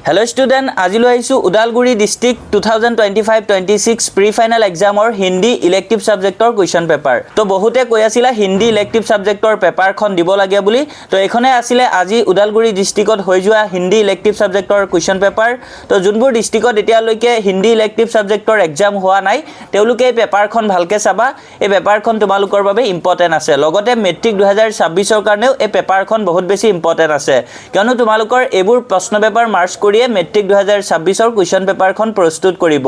Hello student, আজি লৈ আহিছো উদালগুৰি ডিস্ট্ৰিক্ট 2025-26 প্ৰি ফাইনাল এক্সামৰ হিন্দী ইলেক্টিভ সাবজেক্টৰ কোৱেশ্চন পেপাৰ তো বহুতে কৈ আছিল হিন্দী ইলেক্টিভ সাবজেক্টৰ পেপাৰখন দিব লাগে বুলি তো এখনে আছিল আজি উদালগুৰি ডিস্ট্ৰিক্টত হৈ যোৱা হিন্দী ইলেক্টিভ সাবজেক্টৰ কোৱেশ্চন পেপাৰ তো যোনবোৰ ডিস্ট্ৰিক্টত এতিয়ালৈকে হিন্দী ইলেক্টিভ সাবজেক্টৰ এক্সাম হোৱা নাই তেওঁলোকে এই পেপাৰখন ভালকে চাবা এই পেপাৰখন তোমালোকৰ বাবে ইম্পৰ্টেন্ট আছে লগতে মেট্ৰিক 2026 ৰ কাৰণেও এই পেপাৰখন বহুত বেছি ইম্পৰ্টেন্ট আছে কিয়নো তোমালোকৰ এবোৰ প্ৰশ্ন পেপাৰ মাৰ্কস মেট্ৰিক 2026 ৰ কোৱেশ্চন পেপাৰখন প্ৰস্তুত কৰিব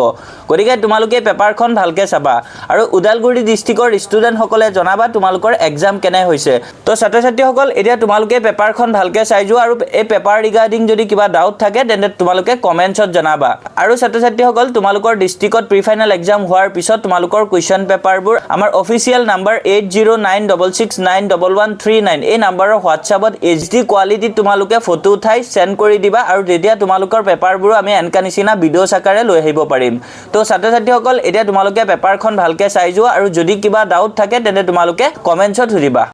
গতিকে তোমালোকে পেপাৰখন ভালকে চাবা আৰু উদালগুৰি ডিস্ট্ৰিক্টৰ ষ্টুডেন্ট সকলে জনাবা তোমালোকৰ এক্সাম কেনে হৈছে তো ছাত্ৰ-ছাত্ৰী সকল এতিয়া তোমালোকে পেপাৰখন ভালকে চাই যোৱা আৰু এই পেপাৰ ৰিগাৰ্ডিং যদি কিবা ডাউট থাকে তেন্তে তোমালোকে কমেন্টছত জনাবা আৰু ছাত্ৰ-ছাত্ৰী সকল তোমালোকৰ ডিস্ট্ৰিক্টত প্ৰি ফাইনাল এক্সাম হোৱাৰ পিছত তোমালোকৰ কোৱেশ্চন পেপাৰবোৰ আমাৰ অফিচিয়েল নাম্বাৰ 8096691139 এই নাম্বাৰৰ হোৱাটছআপত এইচডি কোৱালিটিত তোমালোকে ফটো উঠাই সেন্ড কৰি দিবা আৰু তেতিয়া তোমালোকৰ পেপাৰবোৰ আমি এনকা নিচিনা ভিডিঅ' আকাৰে লৈ আহিব পাৰিম তো ছাত্ৰ-ছাত্ৰীসকল এতিয়া তোমালোকে পেপাৰখন ভালকে চাই যোৱা আৰু যদি কিবা ডাউট থাকে তেন্তে তোমালোকে কমেন্টছত সুধিবা